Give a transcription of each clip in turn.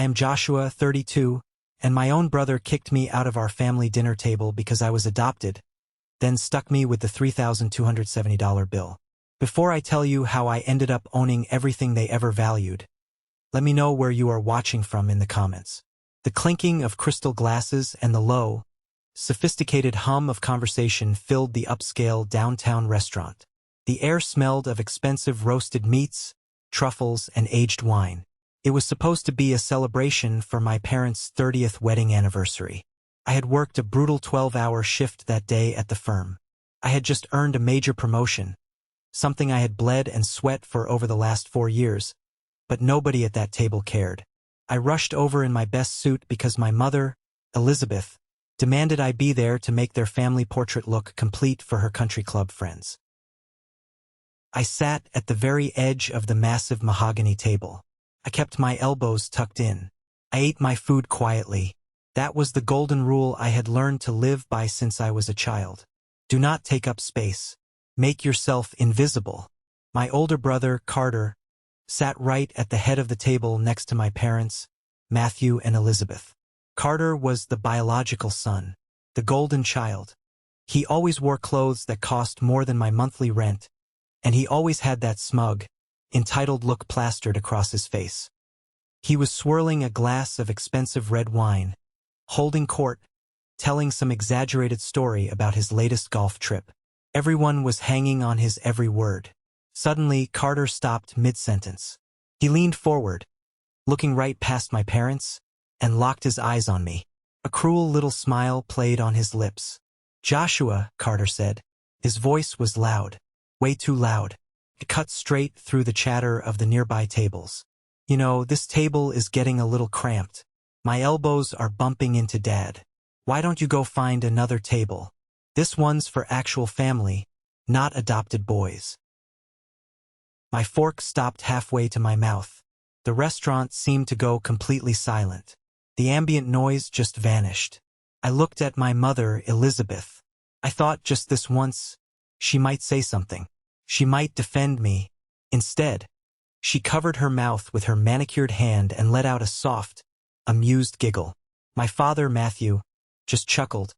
I am Joshua, 32, and my own brother kicked me out of our family dinner table because I was adopted, then stuck me with the $3,270 bill. Before I tell you how I ended up owning everything they ever valued, let me know where you are watching from in the comments. The clinking of crystal glasses and the low, sophisticated hum of conversation filled the upscale downtown restaurant. The air smelled of expensive roasted meats, truffles, and aged wine. It was supposed to be a celebration for my parents' 30th wedding anniversary. I had worked a brutal 12-hour shift that day at the firm. I had just earned a major promotion, something I had bled and sweat for over the last 4 years, but nobody at that table cared. I rushed over in my best suit because my mother, Elizabeth, demanded I be there to make their family portrait look complete for her country club friends. I sat at the very edge of the massive mahogany table. I kept my elbows tucked in. I ate my food quietly. That was the golden rule I had learned to live by since I was a child. Do not take up space. Make yourself invisible. My older brother, Carter, sat right at the head of the table next to my parents, Matthew and Elizabeth. Carter was the biological son, the golden child. He always wore clothes that cost more than my monthly rent, and he always had that smug, entitled look plastered across his face. He was swirling a glass of expensive red wine, holding court, telling some exaggerated story about his latest golf trip. Everyone was hanging on his every word. Suddenly, Carter stopped mid-sentence. He leaned forward, looking right past my parents, and locked his eyes on me. A cruel little smile played on his lips. "Joshua," Carter said. His voice was loud, way too loud. It cut straight through the chatter of the nearby tables. "You know, this table is getting a little cramped. My elbows are bumping into Dad. Why don't you go find another table? This one's for actual family, not adopted boys." My fork stopped halfway to my mouth. The restaurant seemed to go completely silent. The ambient noise just vanished. I looked at my mother, Elizabeth. I thought just this once, she might say something. She might defend me. Instead, she covered her mouth with her manicured hand and let out a soft, amused giggle. My father, Matthew, just chuckled,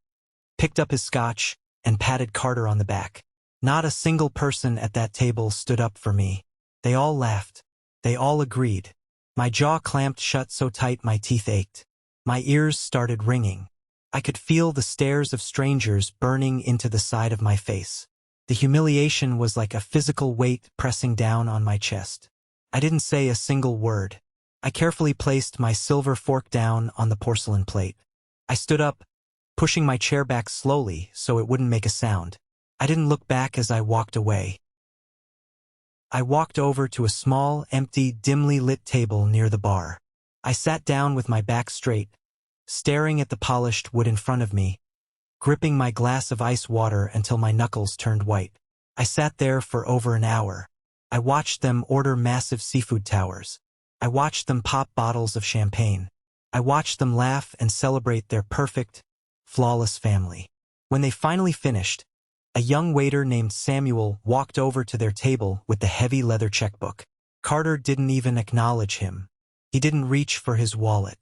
picked up his scotch, and patted Carter on the back. Not a single person at that table stood up for me. They all laughed. They all agreed. My jaw clamped shut so tight my teeth ached. My ears started ringing. I could feel the stares of strangers burning into the side of my face. The humiliation was like a physical weight pressing down on my chest. I didn't say a single word. I carefully placed my silver fork down on the porcelain plate. I stood up, pushing my chair back slowly so it wouldn't make a sound. I didn't look back as I walked away. I walked over to a small, empty, dimly lit table near the bar. I sat down with my back straight, staring at the polished wood in front of me, gripping my glass of ice water until my knuckles turned white. I sat there for over an hour. I watched them order massive seafood towers. I watched them pop bottles of champagne. I watched them laugh and celebrate their perfect, flawless family. When they finally finished, a young waiter named Samuel walked over to their table with the heavy leather checkbook. Carter didn't even acknowledge him. He didn't reach for his wallet.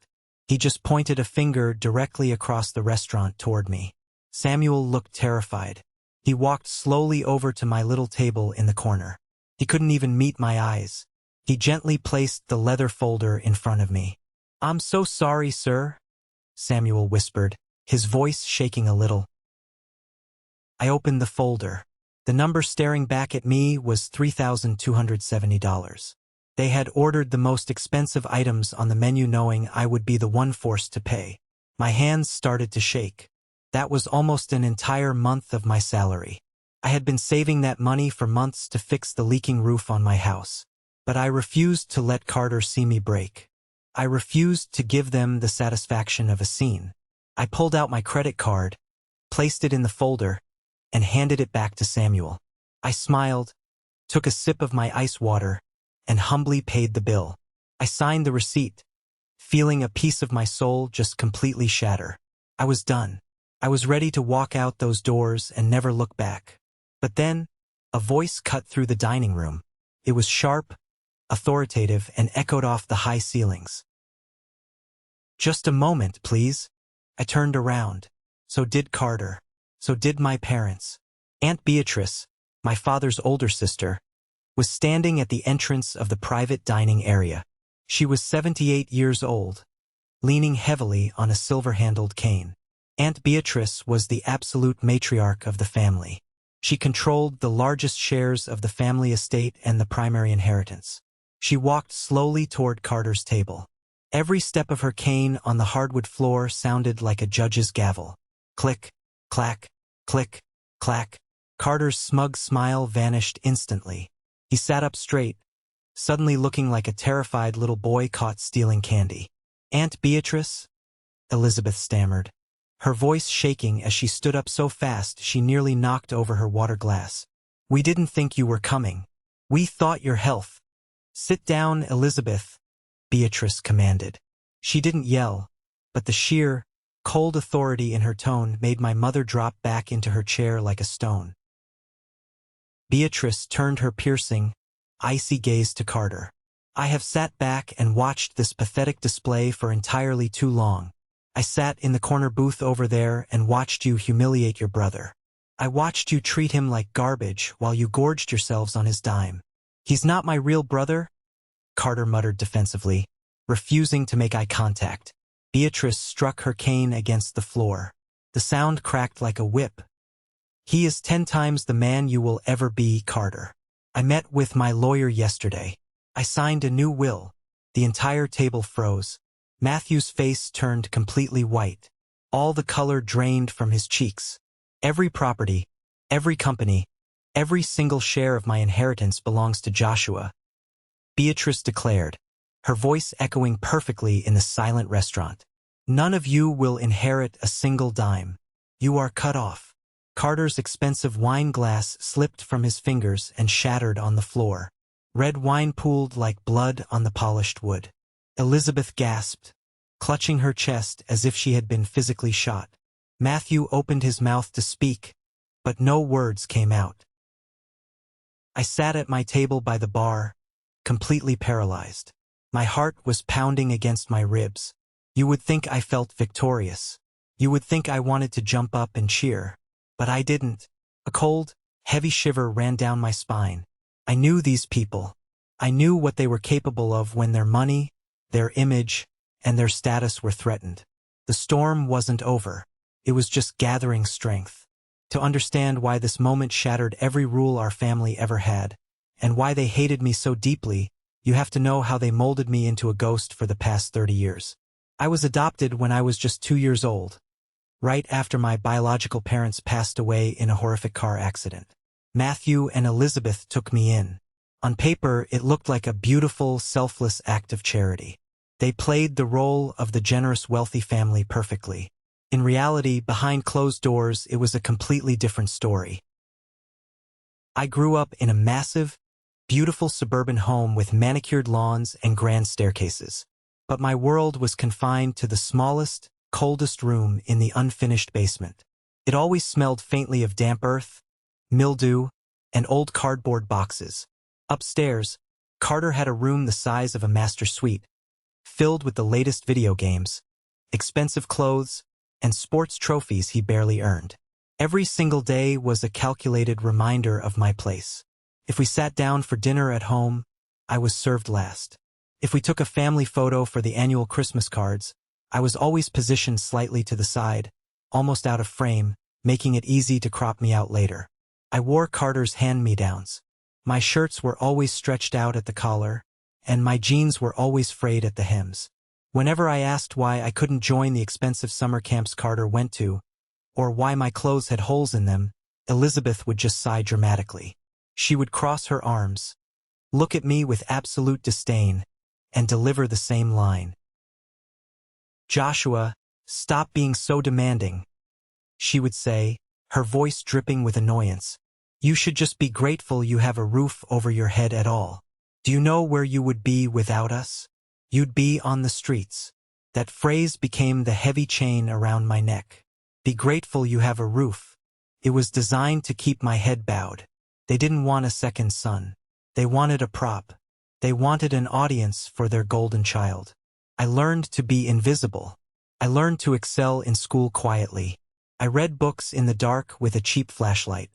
He just pointed a finger directly across the restaurant toward me. Samuel looked terrified. He walked slowly over to my little table in the corner. He couldn't even meet my eyes. He gently placed the leather folder in front of me. "I'm so sorry, sir," Samuel whispered, his voice shaking a little. I opened the folder. The number staring back at me was $3,270. They had ordered the most expensive items on the menu knowing I would be the one forced to pay. My hands started to shake. That was almost an entire month of my salary. I had been saving that money for months to fix the leaking roof on my house. But I refused to let Carter see me break. I refused to give them the satisfaction of a scene. I pulled out my credit card, placed it in the folder, and handed it back to Samuel. I smiled, took a sip of my ice water, and humbly paid the bill. I signed the receipt, feeling a piece of my soul just completely shatter. I was done. I was ready to walk out those doors and never look back. But then, a voice cut through the dining room. It was sharp, authoritative, and echoed off the high ceilings. Just a moment, please. I turned around. So did Carter. So did my parents. Aunt Beatrice, my father's older sister, was standing at the entrance of the private dining area. She was 78 years old, leaning heavily on a silver-handled cane. Aunt Beatrice was the absolute matriarch of the family. She controlled the largest shares of the family estate and the primary inheritance. She walked slowly toward Carter's table. Every step of her cane on the hardwood floor sounded like a judge's gavel. Click, clack, click, clack. Carter's smug smile vanished instantly. He sat up straight, suddenly looking like a terrified little boy caught stealing candy. Aunt Beatrice? Elizabeth stammered, her voice shaking as she stood up so fast she nearly knocked over her water glass. We didn't think you were coming. We thought your health. Sit down, Elizabeth, Beatrice commanded. She didn't yell, but the sheer, cold authority in her tone made my mother drop back into her chair like a stone. Beatrice turned her piercing, icy gaze to Carter. I have sat back and watched this pathetic display for entirely too long. I sat in the corner booth over there and watched you humiliate your brother. I watched you treat him like garbage while you gorged yourselves on his dime. He's not my real brother, Carter muttered defensively, refusing to make eye contact. Beatrice struck her cane against the floor. The sound cracked like a whip. He is 10 times the man you will ever be, Carter. I met with my lawyer yesterday. I signed a new will. The entire table froze. Matthew's face turned completely white. All the color drained from his cheeks. Every property, every company, every single share of my inheritance belongs to Joshua, Beatrice declared, her voice echoing perfectly in the silent restaurant. None of you will inherit a single dime. You are cut off. Carter's expensive wine glass slipped from his fingers and shattered on the floor. Red wine pooled like blood on the polished wood. Elizabeth gasped, clutching her chest as if she had been physically shot. Matthew opened his mouth to speak, but no words came out. I sat at my table by the bar, completely paralyzed. My heart was pounding against my ribs. You would think I felt victorious. You would think I wanted to jump up and cheer. But I didn't. A cold, heavy shiver ran down my spine. I knew these people. I knew what they were capable of when their money, their image, and their status were threatened. The storm wasn't over. It was just gathering strength. To understand why this moment shattered every rule our family ever had, and why they hated me so deeply, you have to know how they molded me into a ghost for the past 30 years. I was adopted when I was just 2 years old, right after my biological parents passed away in a horrific car accident. Matthew and Elizabeth took me in. On paper, it looked like a beautiful, selfless act of charity. They played the role of the generous, wealthy family perfectly. In reality, behind closed doors, it was a completely different story. I grew up in a massive, beautiful suburban home with manicured lawns and grand staircases. But my world was confined to the smallest, coldest room in the unfinished basement. It always smelled faintly of damp earth, mildew, and old cardboard boxes. Upstairs, Carter had a room the size of a master suite, filled with the latest video games, expensive clothes, and sports trophies he barely earned. Every single day was a calculated reminder of my place. If we sat down for dinner at home, I was served last. If we took a family photo for the annual Christmas cards, I was always positioned slightly to the side, almost out of frame, making it easy to crop me out later. I wore Carter's hand-me-downs. My shirts were always stretched out at the collar, and my jeans were always frayed at the hems. Whenever I asked why I couldn't join the expensive summer camps Carter went to, or why my clothes had holes in them, Elizabeth would just sigh dramatically. She would cross her arms, look at me with absolute disdain, and deliver the same line. Joshua, stop being so demanding, she would say, her voice dripping with annoyance. You should just be grateful you have a roof over your head at all. Do you know where you would be without us? You'd be on the streets. That phrase became the heavy chain around my neck. Be grateful you have a roof. It was designed to keep my head bowed. They didn't want a second son. They wanted a prop. They wanted an audience for their golden child. I learned to be invisible. I learned to excel in school quietly. I read books in the dark with a cheap flashlight.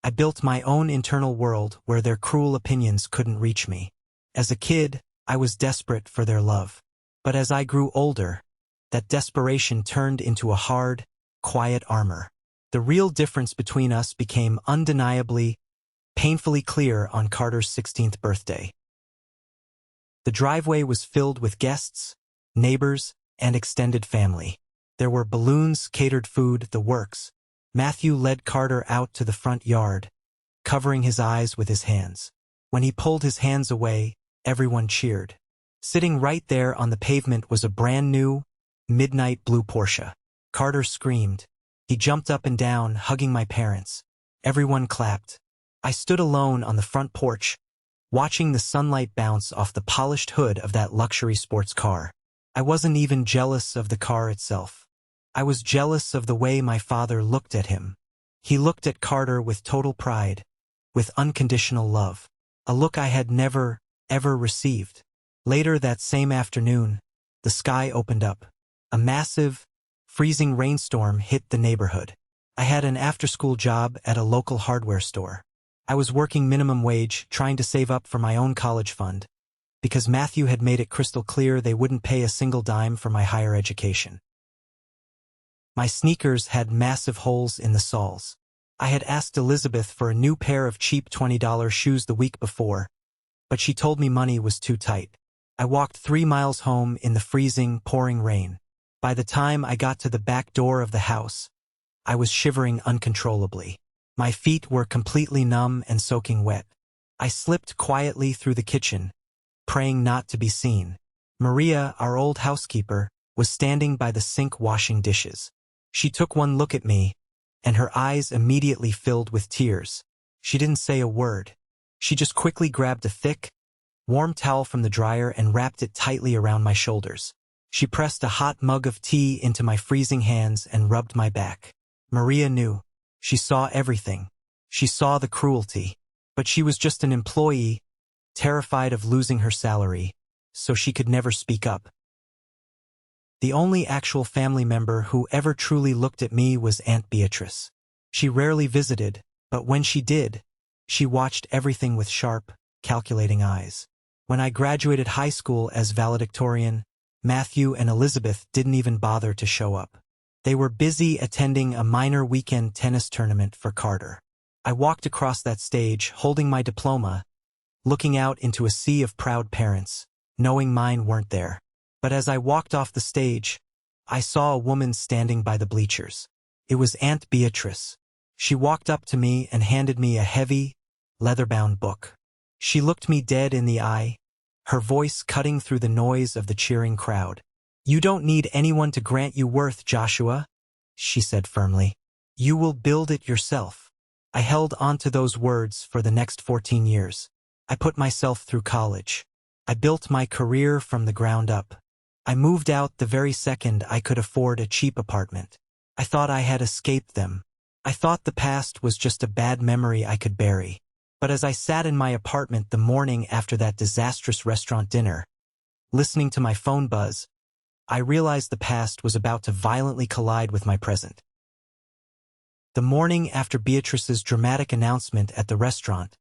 I built my own internal world where their cruel opinions couldn't reach me. As a kid, I was desperate for their love. But as I grew older, that desperation turned into a hard, quiet armor. The real difference between us became undeniably, painfully clear on Carter's 16th birthday. The driveway was filled with guests, neighbors, and extended family. There were balloons, catered food, the works. Matthew led Carter out to the front yard, covering his eyes with his hands. When he pulled his hands away, everyone cheered. Sitting right there on the pavement was a brand new, midnight blue Porsche. Carter screamed. He jumped up and down, hugging my parents. Everyone clapped. I stood alone on the front porch, watching the sunlight bounce off the polished hood of that luxury sports car. I wasn't even jealous of the car itself. I was jealous of the way my father looked at him. He looked at Carter with total pride, with unconditional love, a look I had never, ever received. Later that same afternoon, the sky opened up. A massive, freezing rainstorm hit the neighborhood. I had an after-school job at a local hardware store. I was working minimum wage, trying to save up for my own college fund, because Matthew had made it crystal clear they wouldn't pay a single dime for my higher education. My sneakers had massive holes in the soles. I had asked Elizabeth for a new pair of cheap $20 shoes the week before, but she told me money was too tight. I walked 3 miles home in the freezing, pouring rain. By the time I got to the back door of the house, I was shivering uncontrollably. My feet were completely numb and soaking wet. I slipped quietly through the kitchen, praying not to be seen. Maria, our old housekeeper, was standing by the sink washing dishes. She took one look at me, and her eyes immediately filled with tears. She didn't say a word. She just quickly grabbed a thick, warm towel from the dryer and wrapped it tightly around my shoulders. She pressed a hot mug of tea into my freezing hands and rubbed my back. Maria knew. She saw everything. She saw the cruelty. But she was just an employee, terrified of losing her salary, so she could never speak up. The only actual family member who ever truly looked at me was Aunt Beatrice. She rarely visited, but when she did, she watched everything with sharp, calculating eyes. When I graduated high school as valedictorian, Matthew and Elizabeth didn't even bother to show up. They were busy attending a minor weekend tennis tournament for Carter. I walked across that stage, holding my diploma, looking out into a sea of proud parents, knowing mine weren't there. But as I walked off the stage, I saw a woman standing by the bleachers. It was Aunt Beatrice. She walked up to me and handed me a heavy, leather-bound book. She looked me dead in the eye, her voice cutting through the noise of the cheering crowd. "You don't need anyone to grant you worth, Joshua," she said firmly. "You will build it yourself." I held on to those words for the next 14 years. I put myself through college. I built my career from the ground up. I moved out the very second I could afford a cheap apartment. I thought I had escaped them. I thought the past was just a bad memory I could bury. But as I sat in my apartment the morning after that disastrous restaurant dinner, listening to my phone buzz, I realized the past was about to violently collide with my present. The morning after Beatrice's dramatic announcement at the restaurant,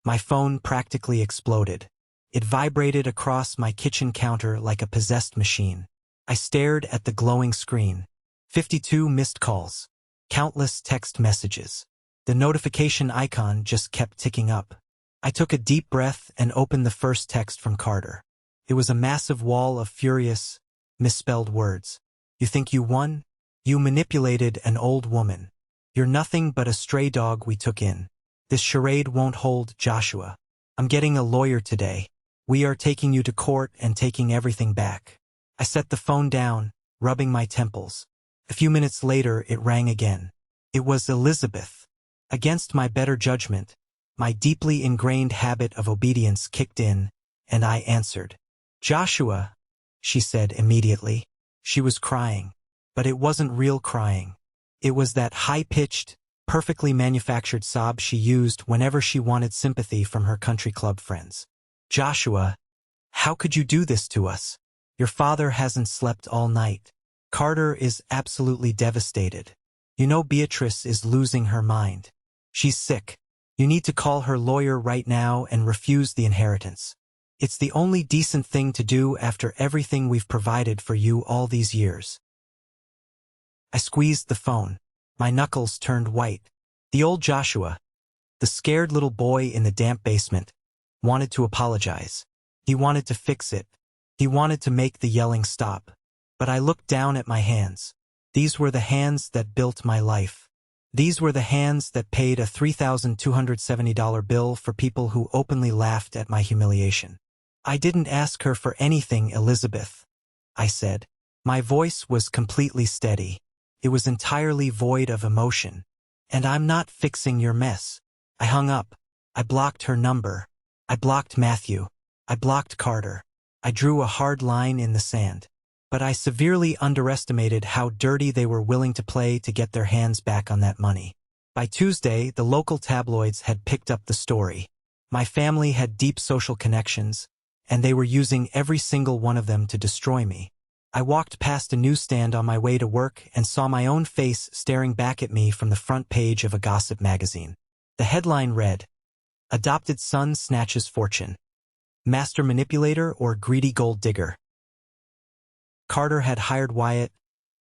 my phone practically exploded. It vibrated across my kitchen counter like a possessed machine. I stared at the glowing screen. 52 missed calls. Countless text messages. The notification icon just kept ticking up. I took a deep breath and opened the first text from Carter. It was a massive wall of furious, misspelled words. "You think you won? You manipulated an old woman. You're nothing but a stray dog we took in. This charade won't hold, Joshua. I'm getting a lawyer today. We are taking you to court and taking everything back." I set the phone down, rubbing my temples. A few minutes later, it rang again. It was Elizabeth. Against my better judgment, my deeply ingrained habit of obedience kicked in, and I answered. "Joshua," she said immediately. She was crying, but it wasn't real crying. It was that high-pitched, perfectly manufactured sob she used whenever she wanted sympathy from her country club friends. "Joshua, how could you do this to us? Your father hasn't slept all night. Carter is absolutely devastated. You know Beatrice is losing her mind. She's sick. You need to call her lawyer right now and refuse the inheritance. It's the only decent thing to do after everything we've provided for you all these years. I squeezed the phone. My knuckles turned white. The old Joshua, the scared little boy in the damp basement, wanted to apologize. He wanted to fix it. He wanted to make the yelling stop. But I looked down at my hands. These were the hands that built my life. These were the hands that paid a $3,270 bill for people who openly laughed at my humiliation. I didn't ask her for anything, Elizabeth, I said. My voice was completely steady. It was entirely void of emotion. And I'm not fixing your mess. I hung up. I blocked her number. I blocked Matthew. I blocked Carter. I drew a hard line in the sand. But I severely underestimated how dirty they were willing to play to get their hands back on that money. By Tuesday, the local tabloids had picked up the story. My family had deep social connections, and they were using every single one of them to destroy me. I walked past a newsstand on my way to work and saw my own face staring back at me from the front page of a gossip magazine. The headline read, "Adopted son snatches fortune. Master manipulator or greedy gold digger." Carter had hired Wyatt,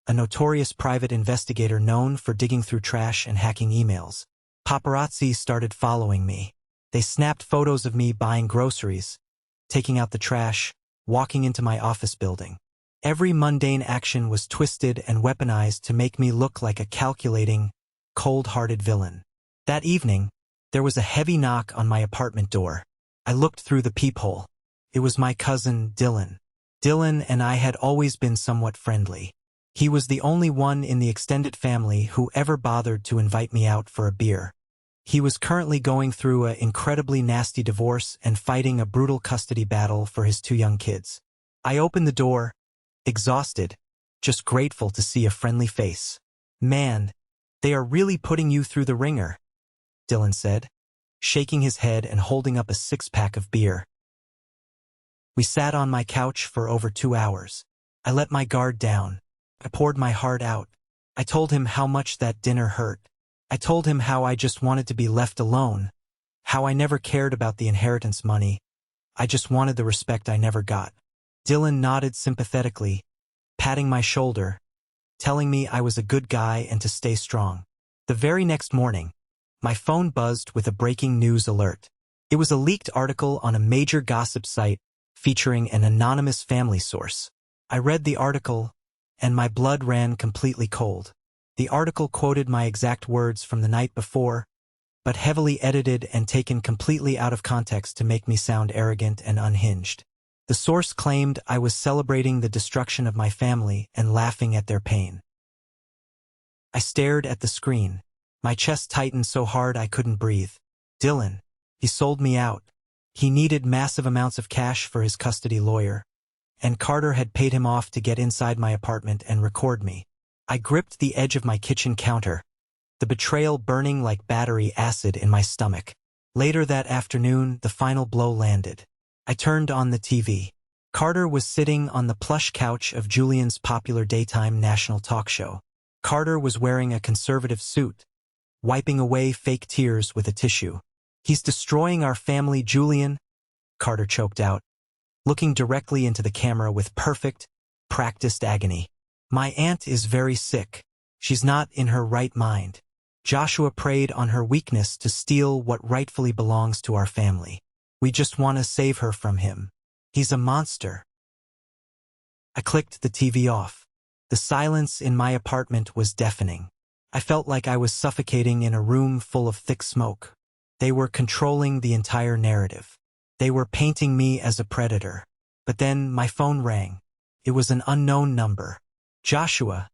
a notorious private investigator known for digging through trash and hacking emails. Paparazzi started following me. They snapped photos of me buying groceries, taking out the trash, walking into my office building. Every mundane action was twisted and weaponized to make me look like a calculating, cold-hearted villain. That evening, there was a heavy knock on my apartment door. I looked through the peephole. It was my cousin, Dylan. Dylan and I had always been somewhat friendly. He was the only one in the extended family who ever bothered to invite me out for a beer. He was currently going through an incredibly nasty divorce and fighting a brutal custody battle for his 2 young kids. I opened the door, exhausted, just grateful to see a friendly face. "Man, they are really putting you through the ringer," Dylan said, shaking his head and holding up a 6-pack of beer. We sat on my couch for over 2 hours. I let my guard down. I poured my heart out. I told him how much that dinner hurt. I told him how I just wanted to be left alone, how I never cared about the inheritance money. I just wanted the respect I never got. Dylan nodded sympathetically, patting my shoulder, telling me I was a good guy and to stay strong. The very next morning, my phone buzzed with a breaking news alert. It was a leaked article on a major gossip site featuring an anonymous family source. I read the article, and my blood ran completely cold. The article quoted my exact words from the night before, but heavily edited and taken completely out of context to make me sound arrogant and unhinged. The source claimed I was celebrating the destruction of my family and laughing at their pain. I stared at the screen. My chest tightened so hard I couldn't breathe. Dylan, he sold me out. He needed massive amounts of cash for his custody lawyer, and Carter had paid him off to get inside my apartment and record me. I gripped the edge of my kitchen counter, the betrayal burning like battery acid in my stomach. Later that afternoon, the final blow landed. I turned on the TV. Carter was sitting on the plush couch of Julian's popular daytime national talk show. Carter was wearing a conservative suit, wiping away fake tears with a tissue. "He's destroying our family, Julian," Carter choked out, looking directly into the camera with perfect, practiced agony. "My aunt is very sick. She's not in her right mind. Joshua preyed on her weakness to steal what rightfully belongs to our family. We just want to save her from him. He's a monster." I clicked the TV off. The silence in my apartment was deafening. I felt like I was suffocating in a room full of thick smoke. They were controlling the entire narrative. They were painting me as a predator. But then my phone rang. It was an unknown number. "Joshua,"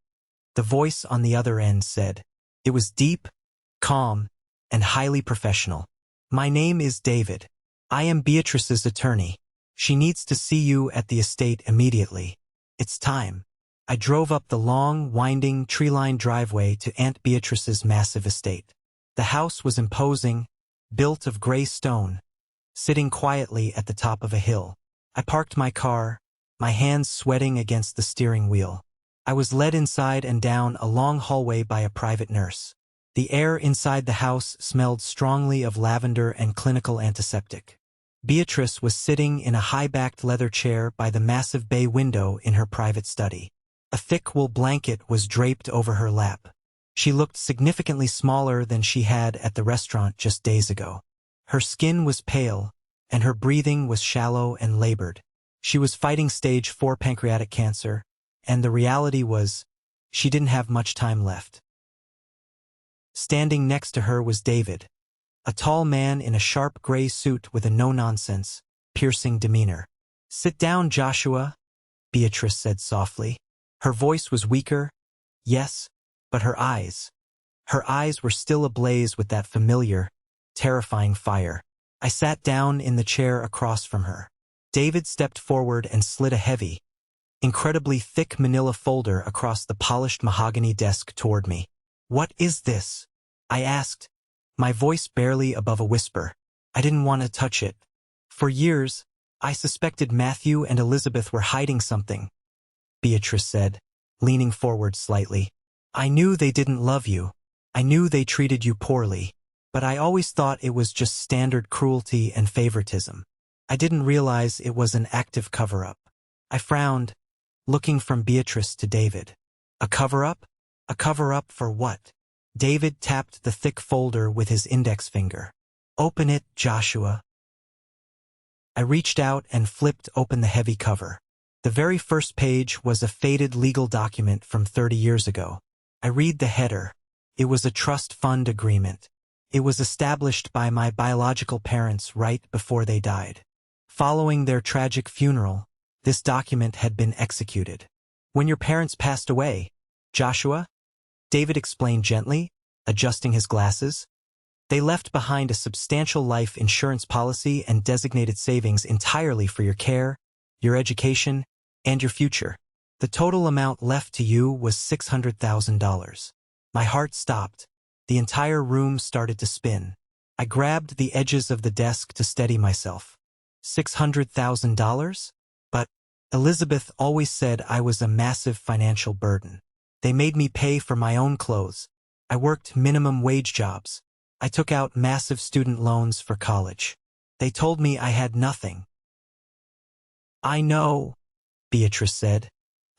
the voice on the other end said. It was deep, calm, and highly professional. "My name is David. I am Beatrice's attorney. She needs to see you at the estate immediately. It's time." I drove up the long, winding, tree-lined driveway to Aunt Beatrice's massive estate. The house was imposing, built of gray stone, sitting quietly at the top of a hill. I parked my car, my hands sweating against the steering wheel. I was led inside and down a long hallway by a private nurse. The air inside the house smelled strongly of lavender and clinical antiseptic. Beatrice was sitting in a high-backed leather chair by the massive bay window in her private study. A thick wool blanket was draped over her lap. She looked significantly smaller than she had at the restaurant just days ago. Her skin was pale, and her breathing was shallow and labored. She was fighting stage 4 pancreatic cancer, and the reality was, she didn't have much time left. Standing next to her was David, a tall man in a sharp gray suit with a no-nonsense, piercing demeanor. "Sit down, Joshua," Beatrice said softly. Her voice was weaker, yes, but her eyes were still ablaze with that familiar, terrifying fire. I sat down in the chair across from her. David stepped forward and slid a heavy, incredibly thick manila folder across the polished mahogany desk toward me. "What is this?" I asked, my voice barely above a whisper. I didn't want to touch it. For years, I suspected Matthew and Elizabeth were hiding something, Beatrice said, leaning forward slightly. "I knew they didn't love you. I knew they treated you poorly. But I always thought it was just standard cruelty and favoritism. I didn't realize it was an active cover-up." I frowned, looking from Beatrice to David. "A cover-up? A cover-up for what?" David tapped the thick folder with his index finger. "Open it, Joshua." I reached out and flipped open the heavy cover. The very first page was a faded legal document from 30 years ago. I read the header. It was a trust fund agreement. It was established by my biological parents right before they died. Following their tragic funeral, this document had been executed. "When your parents passed away, Joshua," David explained gently, adjusting his glasses, "they left behind a substantial life insurance policy and designated savings entirely for your care, your education, and your future. The total amount left to you was $600,000. My heart stopped. The entire room started to spin. I grabbed the edges of the desk to steady myself. $600,000? But Elizabeth always said I was a massive financial burden. They made me pay for my own clothes. I worked minimum wage jobs. I took out massive student loans for college. They told me I had nothing." "I know," Beatrice said,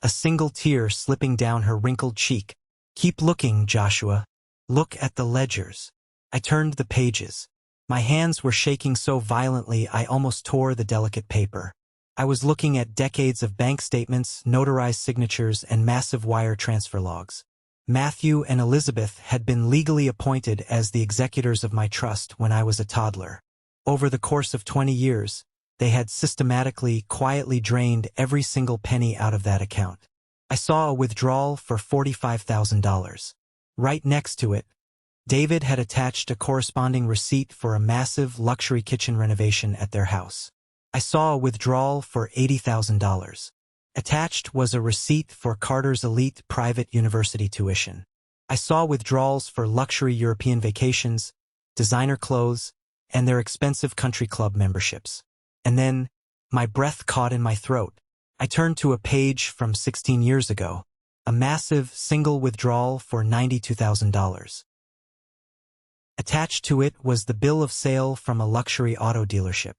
a single tear slipping down her wrinkled cheek. "Keep looking, Joshua. Look at the ledgers." I turned the pages. My hands were shaking so violently I almost tore the delicate paper. I was looking at decades of bank statements, notarized signatures, and massive wire transfer logs. Matthew and Elizabeth had been legally appointed as the executors of my trust when I was a toddler. Over the course of 20 years, they had systematically, quietly drained every single penny out of that account. I saw a withdrawal for $45,000. Right next to it, David had attached a corresponding receipt for a massive luxury kitchen renovation at their house. I saw a withdrawal for $80,000. Attached was a receipt for Carter's elite private university tuition. I saw withdrawals for luxury European vacations, designer clothes, and their expensive country club memberships. And then, my breath caught in my throat. I turned to a page from 16 years ago, a massive single withdrawal for $92,000. Attached to it was the bill of sale from a luxury auto dealership.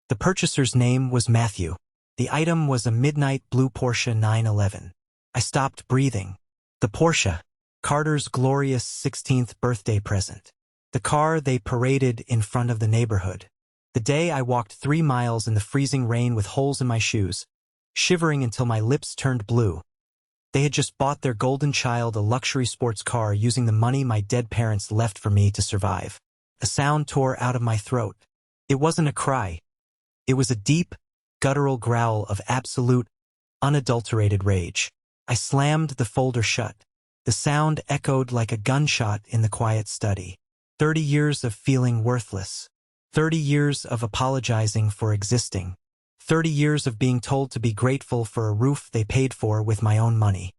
The purchaser's name was Matthew. The item was a midnight blue Porsche 911. I stopped breathing. The Porsche, Carter's glorious 16th birthday present. The car they paraded in front of the neighborhood. The day I walked 3 miles in the freezing rain with holes in my shoes, shivering until my lips turned blue. They had just bought their golden child a luxury sports car using the money my dead parents left for me to survive. A sound tore out of my throat. It wasn't a cry. It was a deep, guttural growl of absolute, unadulterated rage. I slammed the folder shut. The sound echoed like a gunshot in the quiet study. 30 years of feeling worthless. 30 years of apologizing for existing. 30 years of being told to be grateful for a roof they paid for with my own money.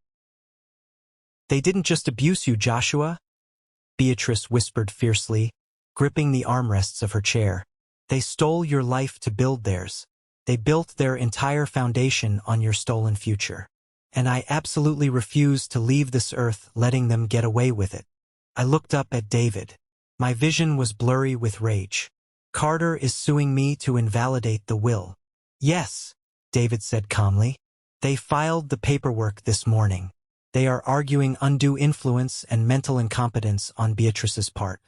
"They didn't just abuse you, Joshua," Beatrice whispered fiercely, gripping the armrests of her chair. "They stole your life to build theirs. They built their entire foundation on your stolen future. and I absolutely refuse to leave this earth letting them get away with it. I looked up at David. My vision was blurry with rage. Carter is suing me to invalidate the will. Yes, David said calmly. They filed the paperwork this morning. They are arguing undue influence and mental incompetence on Beatrice's part.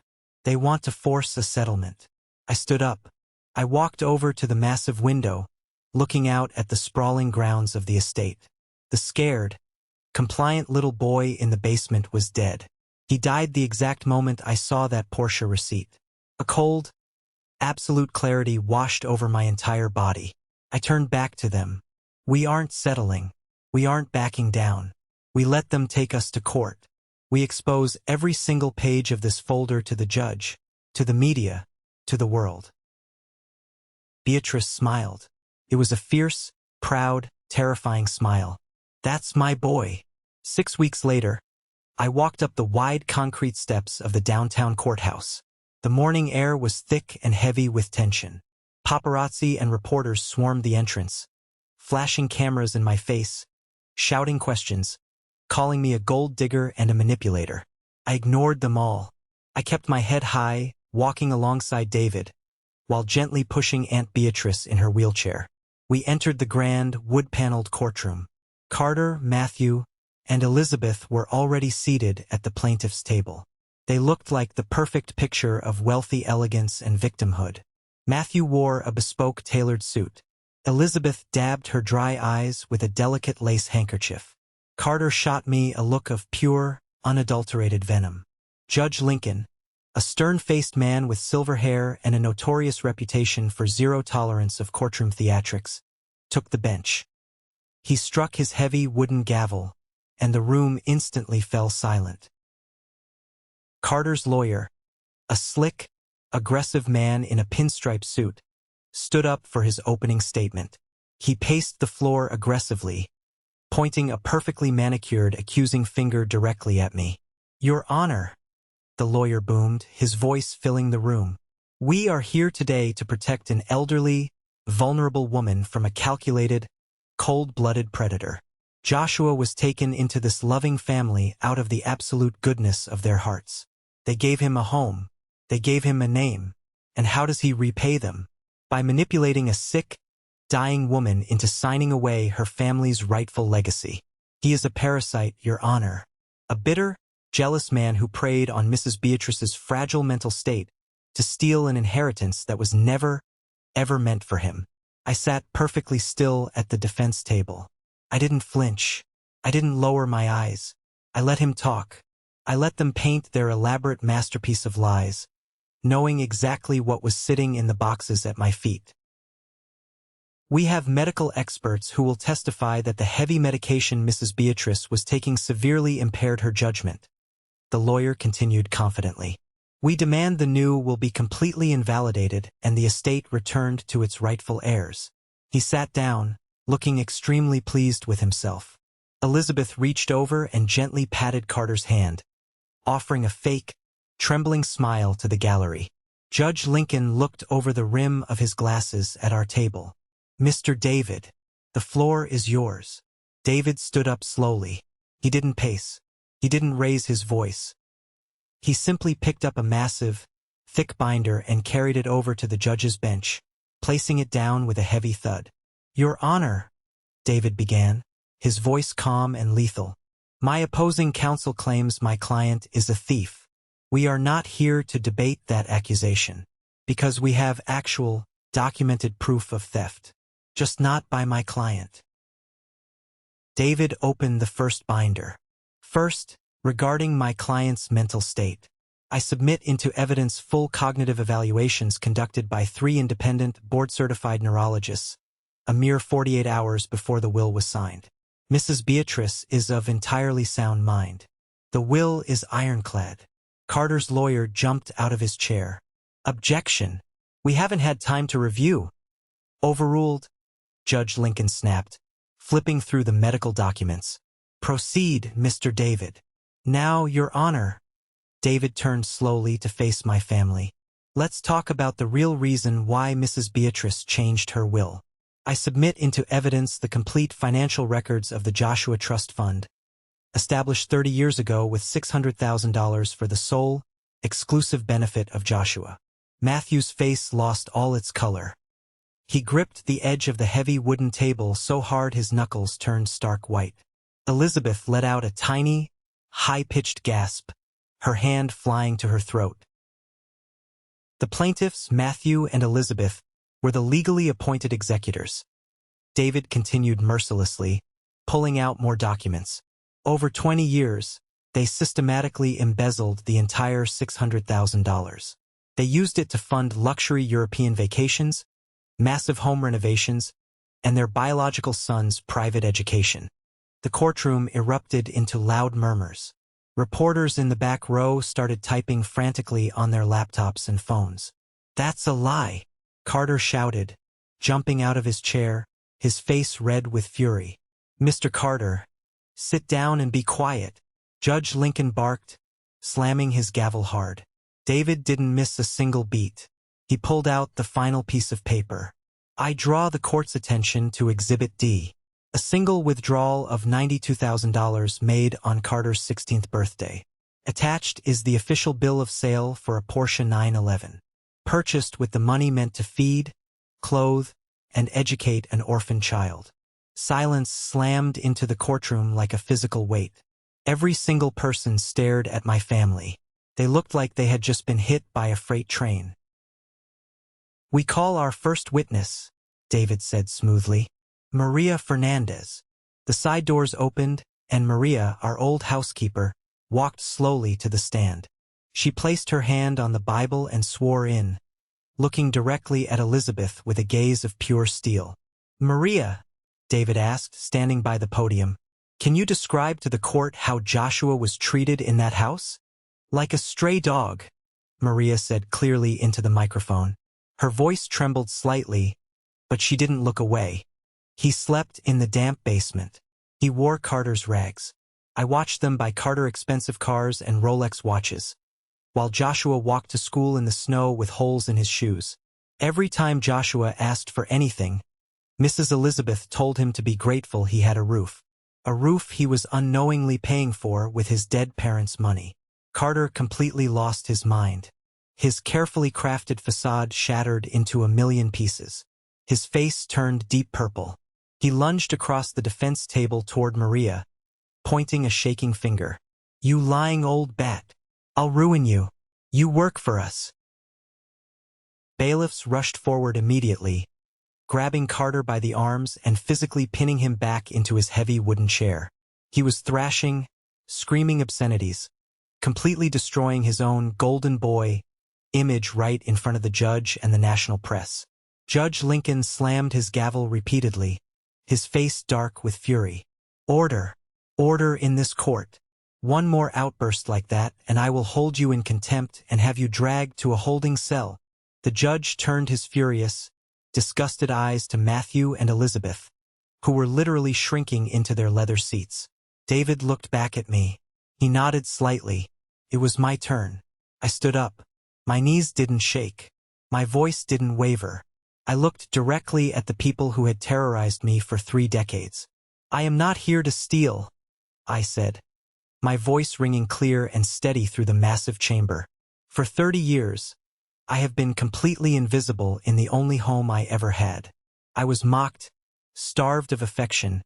They want to force a settlement. I stood up. I walked over to the massive window, looking out at the sprawling grounds of the estate. The scared, compliant little boy in the basement was dead. He died the exact moment I saw that Porsche receipt. A cold, absolute clarity washed over my entire body. I turned back to them. We aren't settling. We aren't backing down. We let them take us to court. We expose every single page of this folder to the judge, to the media, to the world. Beatrice smiled. It was a fierce, proud, terrifying smile. That's my boy. 6 weeks later, I walked up the wide concrete steps of the downtown courthouse. The morning air was thick and heavy with tension. Paparazzi and reporters swarmed the entrance, flashing cameras in my face, shouting questions, calling me a gold digger and a manipulator. I ignored them all. I kept my head high, walking alongside David, while gently pushing Aunt Beatrice in her wheelchair. We entered the grand, wood-paneled courtroom. Carter, Matthew, and Elizabeth were already seated at the plaintiff's table. They looked like the perfect picture of wealthy elegance and victimhood. Matthew wore a bespoke tailored suit. Elizabeth dabbed her dry eyes with a delicate lace handkerchief. Carter shot me a look of pure, unadulterated venom. Judge Lincoln, a stern-faced man with silver hair and a notorious reputation for zero tolerance of courtroom theatrics, took the bench. He struck his heavy wooden gavel, and the room instantly fell silent. Carter's lawyer, a slick, aggressive man in a pinstripe suit, stood up for his opening statement. He paced the floor aggressively, pointing a perfectly manicured accusing finger directly at me. "Your Honor," the lawyer boomed, his voice filling the room. "We are here today to protect an elderly, vulnerable woman from a calculated, cold-blooded predator. Joshua was taken into this loving family out of the absolute goodness of their hearts. They gave him a home. They gave him a name. And how does he repay them? By manipulating a sick, dying woman into signing away her family's rightful legacy. He is a parasite, Your Honor. A bitter, jealous man who preyed on Mrs. Beatrice's fragile mental state to steal an inheritance that was never, ever meant for him." I sat perfectly still at the defense table. I didn't flinch. I didn't lower my eyes. I let him talk. I let them paint their elaborate masterpiece of lies, knowing exactly what was sitting in the boxes at my feet. "We have medical experts who will testify that the heavy medication Mrs. Beatrice was taking severely impaired her judgment," the lawyer continued confidently. "We demand the new will be completely invalidated and the estate returned to its rightful heirs." He sat down, looking extremely pleased with himself. Elizabeth reached over and gently patted Carter's hand, offering a fake, trembling smile to the gallery. Judge Lincoln looked over the rim of his glasses at our table. "Mr. David, the floor is yours." David stood up slowly. He didn't pace. He didn't raise his voice. He simply picked up a massive, thick binder and carried it over to the judge's bench, placing it down with a heavy thud. "Your Honor," David began, his voice calm and lethal, "my opposing counsel claims my client is a thief. We are not here to debate that accusation, because we have actual, documented proof of theft, just not by my client." David opened the first binder. "First, regarding my client's mental state, I submit into evidence full cognitive evaluations conducted by 3 independent, board-certified neurologists, a mere 48 hours before the will was signed. Mrs. Beatrice is of entirely sound mind. The will is ironclad." Carter's lawyer jumped out of his chair. "Objection! We haven't had time to review." "Overruled," Judge Lincoln snapped, flipping through the medical documents. "Proceed, Mr. David." "Now, Your Honor." David turned slowly to face my family. "Let's talk about the real reason why Mrs. Beatrice changed her will." I submit into evidence the complete financial records of the Joshua Trust Fund, established 30 years ago with $600,000 for the sole, exclusive benefit of Joshua. Matthew's face lost all its color. He gripped the edge of the heavy wooden table so hard his knuckles turned stark white. Elizabeth let out a tiny, high-pitched gasp, her hand flying to her throat. The plaintiffs, Matthew and Elizabeth, were the legally appointed executors. David continued mercilessly, pulling out more documents. Over 20 years, they systematically embezzled the entire $600,000. They used it to fund luxury European vacations, massive home renovations, and their biological son's private education. The courtroom erupted into loud murmurs. Reporters in the back row started typing frantically on their laptops and phones. "That's a lie," Carter shouted, jumping out of his chair, his face red with fury. "Mr. Carter, sit down and be quiet," Judge Lincoln barked, slamming his gavel hard. David didn't miss a single beat. He pulled out the final piece of paper. "I draw the court's attention to Exhibit D, a single withdrawal of $92,000 made on Carter's 16th birthday. Attached is the official bill of sale for a Porsche 911, purchased with the money meant to feed, clothe, and educate an orphan child." Silence slammed into the courtroom like a physical weight. Every single person stared at my family. They looked like they had just been hit by a freight train. "We call our first witness," David said smoothly. "Maria Fernandez." The side doors opened, and Maria, our old housekeeper, walked slowly to the stand. She placed her hand on the Bible and swore in, looking directly at Elizabeth with a gaze of pure steel. "Maria," David asked, standing by the podium, "can you describe to the court how Joshua was treated in that house?" "Like a stray dog," Maria said clearly into the microphone. Her voice trembled slightly, but she didn't look away. "He slept in the damp basement. He wore Carter's rags. I watched them buy Carter expensive cars and Rolex watches, while Joshua walked to school in the snow with holes in his shoes. Every time Joshua asked for anything, Mrs. Elizabeth told him to be grateful he had a roof he was unknowingly paying for with his dead parents' money." Carter completely lost his mind. His carefully crafted facade shattered into a million pieces. His face turned deep purple. He lunged across the defense table toward Maria, pointing a shaking finger. "You lying old bat. I'll ruin you. You work for us." Bailiffs rushed forward immediately, grabbing Carter by the arms and physically pinning him back into his heavy wooden chair. He was thrashing, screaming obscenities, completely destroying his own golden boy image right in front of the judge and the national press. Judge Lincoln slammed his gavel repeatedly, his face dark with fury. "Order! Order in this court. One more outburst like that, and I will hold you in contempt and have you dragged to a holding cell." The judge turned his furious, disgusted eyes to Matthew and Elizabeth, who were literally shrinking into their leather seats. David looked back at me. He nodded slightly. It was my turn. I stood up. My knees didn't shake. My voice didn't waver. I looked directly at the people who had terrorized me for 3 decades. "I am not here to steal," I said, my voice ringing clear and steady through the massive chamber. "For 30 years, I have been completely invisible in the only home I ever had. I was mocked, starved of affection,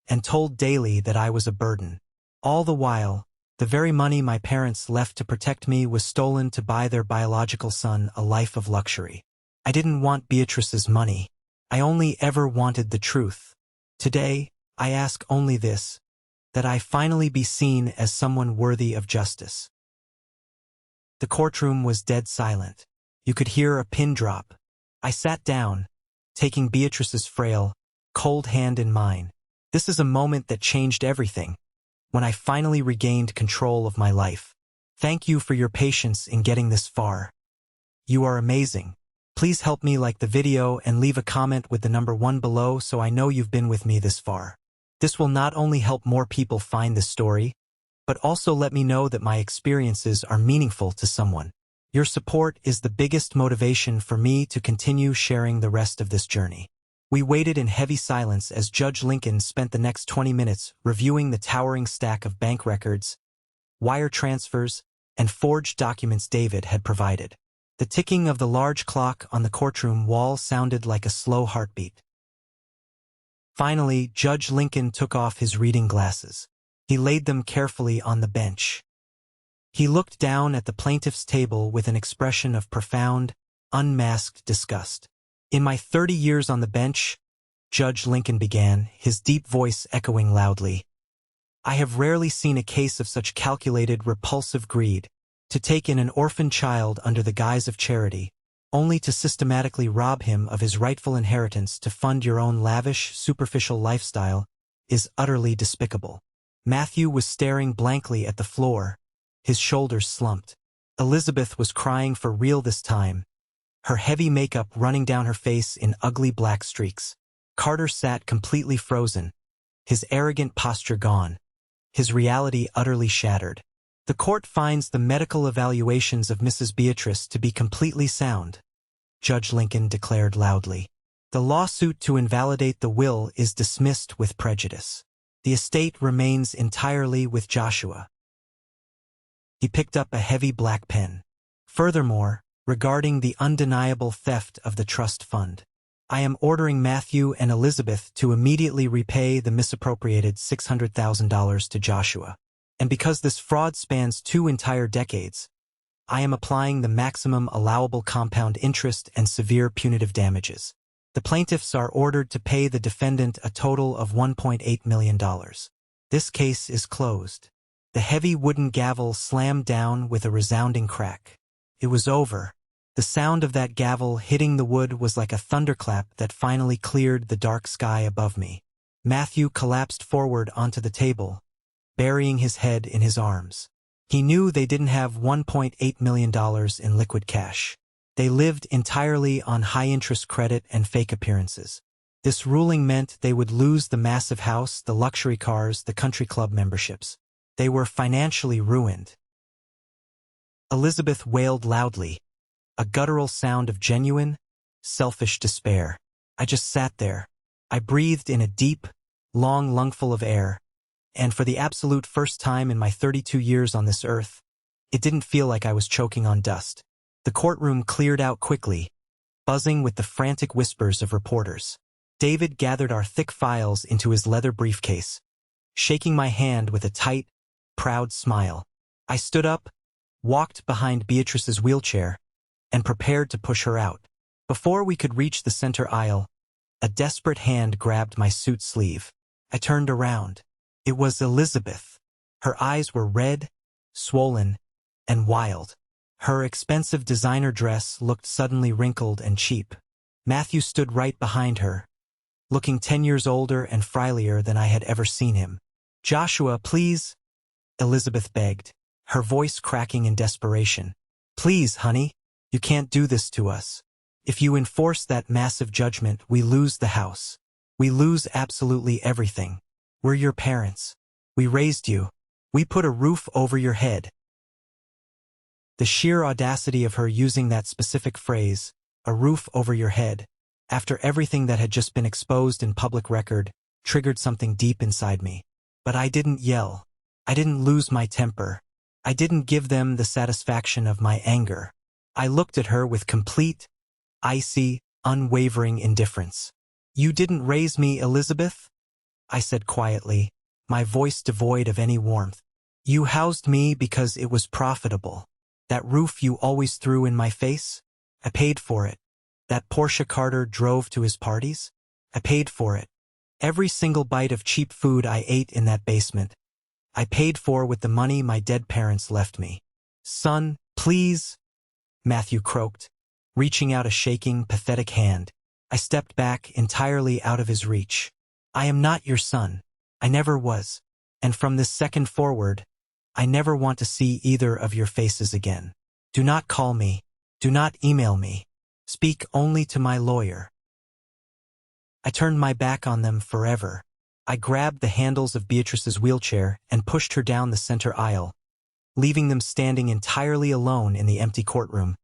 and told daily that I was a burden. All the while, the very money my parents left to protect me was stolen to buy their biological son a life of luxury. I didn't want Beatrice's money. I only ever wanted the truth. Today, I ask only this, that I finally be seen as someone worthy of justice." The courtroom was dead silent. You could hear a pin drop. I sat down, taking Beatrice's frail, cold hand in mine. This is a moment that changed everything, when I finally regained control of my life. Thank you for your patience in getting this far. You are amazing. Please help me like the video and leave a comment with the number 1 below so I know you've been with me this far. This will not only help more people find this story, but also let me know that my experiences are meaningful to someone. Your support is the biggest motivation for me to continue sharing the rest of this journey. We waited in heavy silence as Judge Lincoln spent the next 20 minutes reviewing the towering stack of bank records, wire transfers, and forged documents David had provided. The ticking of the large clock on the courtroom wall sounded like a slow heartbeat. Finally, Judge Lincoln took off his reading glasses. He laid them carefully on the bench. He looked down at the plaintiff's table with an expression of profound, unmasked disgust. "In my 30 years on the bench," Judge Lincoln began, his deep voice echoing loudly, "I have rarely seen a case of such calculated, repulsive greed. To take in an orphan child under the guise of charity, only to systematically rob him of his rightful inheritance to fund your own lavish, superficial lifestyle, is utterly despicable." Matthew was staring blankly at the floor, his shoulders slumped. Elizabeth was crying for real this time, her heavy makeup running down her face in ugly black streaks. Carter sat completely frozen, his arrogant posture gone, his reality utterly shattered. "The court finds the medical evaluations of Mrs. Beatrice to be completely sound," Judge Lincoln declared loudly. "The lawsuit to invalidate the will is dismissed with prejudice. The estate remains entirely with Joshua." He picked up a heavy black pen. "Furthermore, regarding the undeniable theft of the trust fund, I am ordering Matthew and Elizabeth to immediately repay the misappropriated $600,000 to Joshua. And because this fraud spans 2 entire decades, I am applying the maximum allowable compound interest and severe punitive damages. The plaintiffs are ordered to pay the defendant a total of $1.8 million. This case is closed." The heavy wooden gavel slammed down with a resounding crack. It was over. The sound of that gavel hitting the wood was like a thunderclap that finally cleared the dark sky above me. Matthew collapsed forward onto the table, burying his head in his arms. He knew they didn't have $1.8 million in liquid cash. They lived entirely on high-interest credit and fake appearances. This ruling meant they would lose the massive house, the luxury cars, the country club memberships. They were financially ruined. Elizabeth wailed loudly, a guttural sound of genuine, selfish despair. I just sat there. I breathed in a deep, long lungful of air, and for the absolute first time in my 32 years on this earth, it didn't feel like I was choking on dust. The courtroom cleared out quickly, buzzing with the frantic whispers of reporters. David gathered our thick files into his leather briefcase, shaking my hand with a tight, proud smile. I stood up, walked behind Beatrice's wheelchair, and prepared to push her out. Before we could reach the center aisle, a desperate hand grabbed my suit sleeve. I turned around. It was Elizabeth. Her eyes were red, swollen, and wild. Her expensive designer dress looked suddenly wrinkled and cheap. Matthew stood right behind her, looking 10 years older and frilier than I had ever seen him. "Joshua, please," Elizabeth begged, her voice cracking in desperation. "Please, honey, you can't do this to us. If you enforce that massive judgment, we lose the house. We lose absolutely everything. We're your parents. We raised you. We put a roof over your head." The sheer audacity of her using that specific phrase, "a roof over your head," after everything that had just been exposed in public record, triggered something deep inside me. But I didn't yell. I didn't lose my temper. I didn't give them the satisfaction of my anger. I looked at her with complete, icy, unwavering indifference. "You didn't raise me, Elizabeth," I said quietly, my voice devoid of any warmth. "You housed me because it was profitable. That roof you always threw in my face? I paid for it. That Porsche Carter drove to his parties? I paid for it. Every single bite of cheap food I ate in that basement, I paid for with the money my dead parents left me." "Son, please," Matthew croaked, reaching out a shaking, pathetic hand. I stepped back, entirely out of his reach. "I am not your son. I never was. And from this second forward, I never want to see either of your faces again. Do not call me. Do not email me. Speak only to my lawyer." I turned my back on them forever. I grabbed the handles of Beatrice's wheelchair and pushed her down the center aisle, leaving them standing entirely alone in the empty courtroom,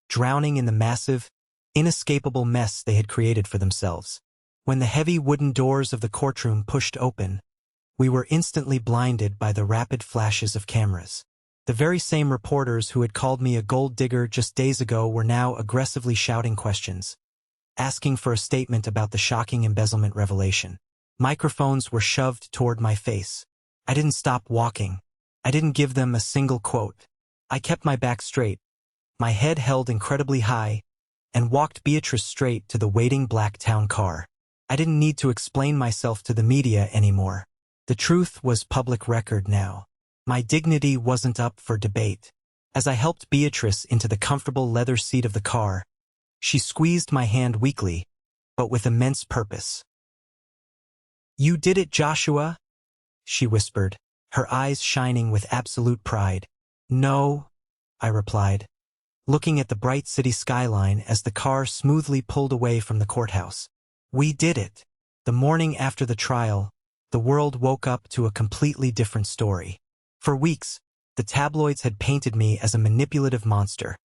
drowning in the massive, inescapable mess they had created for themselves. When the heavy wooden doors of the courtroom pushed open, we were instantly blinded by the rapid flashes of cameras. The very same reporters who had called me a gold digger just days ago were now aggressively shouting questions, asking for a statement about the shocking embezzlement revelation. Microphones were shoved toward my face. I didn't stop walking. I didn't give them a single quote. I kept my back straight, my head held incredibly high, and walked Beatrice straight to the waiting black town car. I didn't need to explain myself to the media anymore. The truth was public record now. My dignity wasn't up for debate. As I helped Beatrice into the comfortable leather seat of the car, she squeezed my hand weakly, but with immense purpose. "You did it, Joshua," she whispered, her eyes shining with absolute pride. "No," I replied, looking at the bright city skyline as the car smoothly pulled away from the courthouse. "We did it." The morning after the trial, the world woke up to a completely different story. For weeks, the tabloids had painted me as a manipulative monster,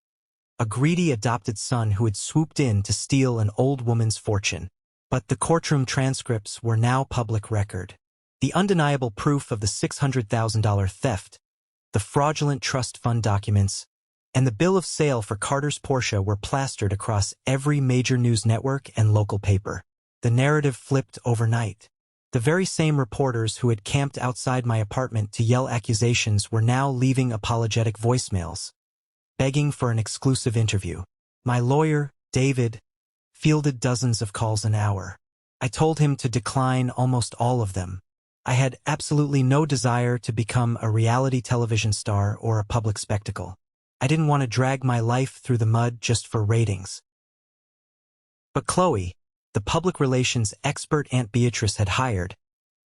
a greedy adopted son who had swooped in to steal an old woman's fortune. But the courtroom transcripts were now public record. The undeniable proof of the $600,000 theft, the fraudulent trust fund documents, and the bill of sale for Carter's Porsche were plastered across every major news network and local paper. The narrative flipped overnight. The very same reporters who had camped outside my apartment to yell accusations were now leaving apologetic voicemails, begging for an exclusive interview. My lawyer, David, fielded dozens of calls an hour. I told him to decline almost all of them. I had absolutely no desire to become a reality television star or a public spectacle. I didn't want to drag my life through the mud just for ratings. But Chloe, the public relations expert Aunt Beatrice had hired,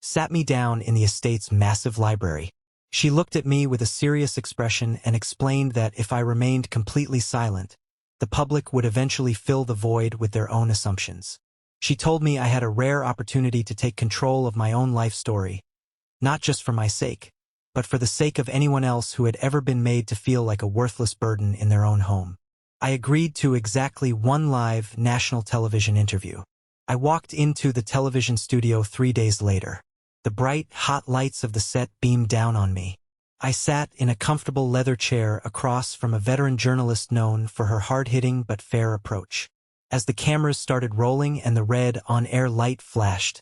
sat me down in the estate's massive library. She looked at me with a serious expression and explained that if I remained completely silent, the public would eventually fill the void with their own assumptions. She told me I had a rare opportunity to take control of my own life story, not just for my sake, but for the sake of anyone else who had ever been made to feel like a worthless burden in their own home. I agreed to exactly one live national television interview. I walked into the television studio 3 days later. The bright, hot lights of the set beamed down on me. I sat in a comfortable leather chair across from a veteran journalist known for her hard-hitting but fair approach. As the cameras started rolling and the red on-air light flashed,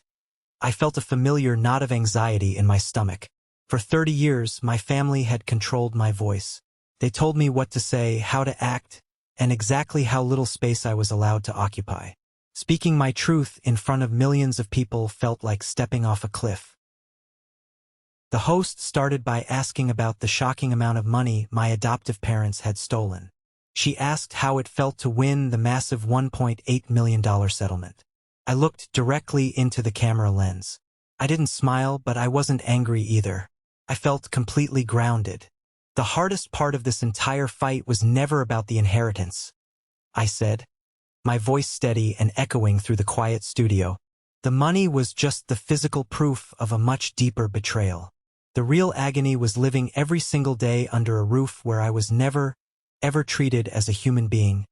I felt a familiar knot of anxiety in my stomach. For 30 years, my family had controlled my voice. They told me what to say, how to act, and exactly how little space I was allowed to occupy. Speaking my truth in front of millions of people felt like stepping off a cliff. The host started by asking about the shocking amount of money my adoptive parents had stolen. She asked how it felt to win the massive $1.8 million settlement. I looked directly into the camera lens. I didn't smile, but I wasn't angry either. I felt completely grounded. The hardest part of this entire fight was never about the inheritance, I said, my voice steady and echoing through the quiet studio. The money was just the physical proof of a much deeper betrayal. The real agony was living every single day under a roof where I was never, ever treated as a human being,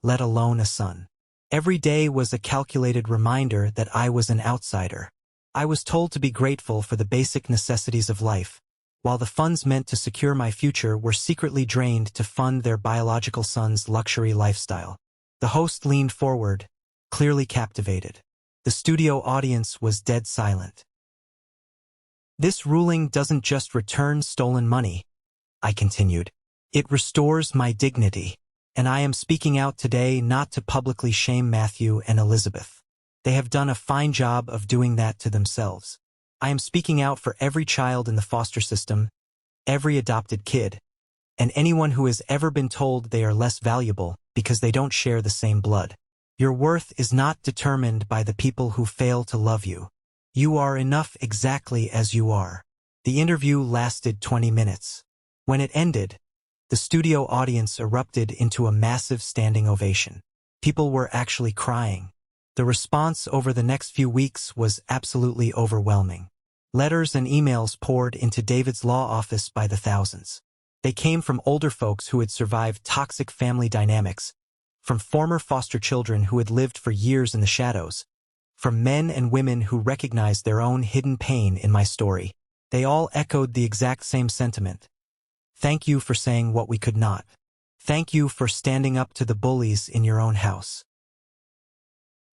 let alone a son. Every day was a calculated reminder that I was an outsider. I was told to be grateful for the basic necessities of life, while the funds meant to secure my future were secretly drained to fund their biological son's luxury lifestyle. The host leaned forward, clearly captivated. The studio audience was dead silent. "This ruling doesn't just return stolen money," I continued. "It restores my dignity, and I am speaking out today not to publicly shame Matthew and Elizabeth. They have done a fine job of doing that to themselves. I am speaking out for every child in the foster system, every adopted kid, and anyone who has ever been told they are less valuable because they don't share the same blood. Your worth is not determined by the people who fail to love you. You are enough exactly as you are." The interview lasted 20 minutes. When it ended, the studio audience erupted into a massive standing ovation. People were actually crying. The response over the next few weeks was absolutely overwhelming. Letters and emails poured into David's law office by the thousands. They came from older folks who had survived toxic family dynamics, from former foster children who had lived for years in the shadows, from men and women who recognized their own hidden pain in my story. They all echoed the exact same sentiment. Thank you for saying what we could not. Thank you for standing up to the bullies in your own house.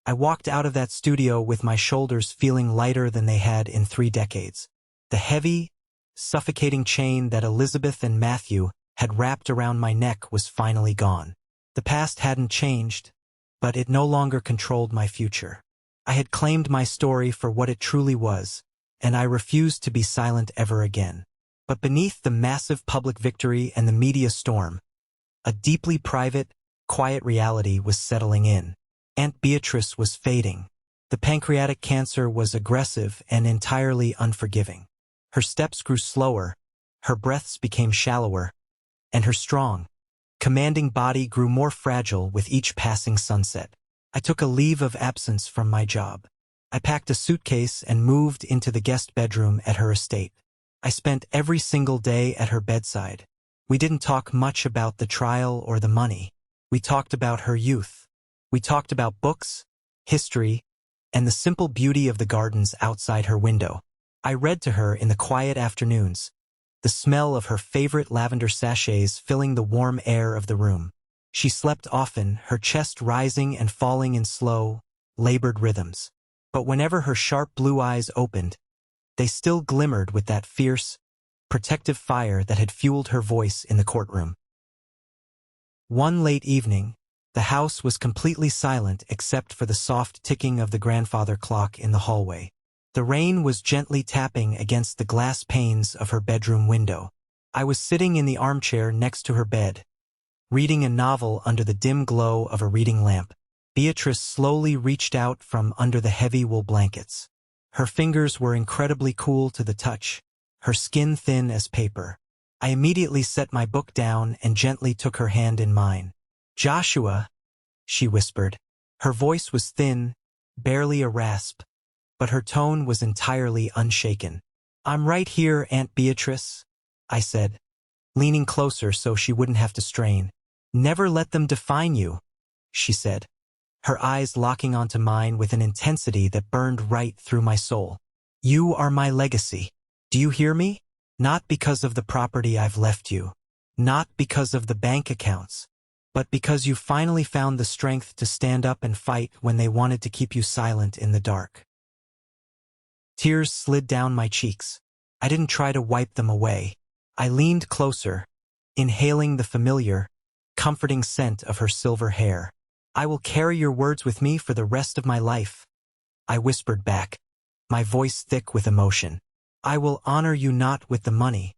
I walked out of that studio with my shoulders feeling lighter than they had in 3 decades. The heavy, suffocating chain that Elizabeth and Matthew had wrapped around my neck was finally gone. The past hadn't changed, but it no longer controlled my future. I had claimed my story for what it truly was, and I refused to be silent ever again. But beneath the massive public victory and the media storm, a deeply private, quiet reality was settling in. Aunt Beatrice was fading. The pancreatic cancer was aggressive and entirely unforgiving. Her steps grew slower, her breaths became shallower, and her strong, commanding body grew more fragile with each passing sunset. I took a leave of absence from my job. I packed a suitcase and moved into the guest bedroom at her estate. I spent every single day at her bedside. We didn't talk much about the trial or the money. We talked about her youth. We talked about books, history, and the simple beauty of the gardens outside her window. I read to her in the quiet afternoons, the smell of her favorite lavender sachets filling the warm air of the room. She slept often, her chest rising and falling in slow, labored rhythms. But whenever her sharp blue eyes opened, they still glimmered with that fierce, protective fire that had fueled her voice in the courtroom. One late evening, the house was completely silent except for the soft ticking of the grandfather clock in the hallway. The rain was gently tapping against the glass panes of her bedroom window. I was sitting in the armchair next to her bed, reading a novel under the dim glow of a reading lamp. Beatrice slowly reached out from under the heavy wool blankets. Her fingers were incredibly cool to the touch, her skin thin as paper. I immediately set my book down and gently took her hand in mine. "Joshua," she whispered. Her voice was thin, barely a rasp, but her tone was entirely unshaken. "I'm right here, Aunt Beatrice," I said, leaning closer so she wouldn't have to strain. "Never let them define you," she said, her eyes locking onto mine with an intensity that burned right through my soul. "You are my legacy. Do you hear me? Not because of the property I've left you, not because of the bank accounts, but because you finally found the strength to stand up and fight when they wanted to keep you silent in the dark." Tears slid down my cheeks. I didn't try to wipe them away. I leaned closer, inhaling the familiar, comforting scent of her silver hair. "I will carry your words with me for the rest of my life," I whispered back, my voice thick with emotion. "I will honor you not with the money,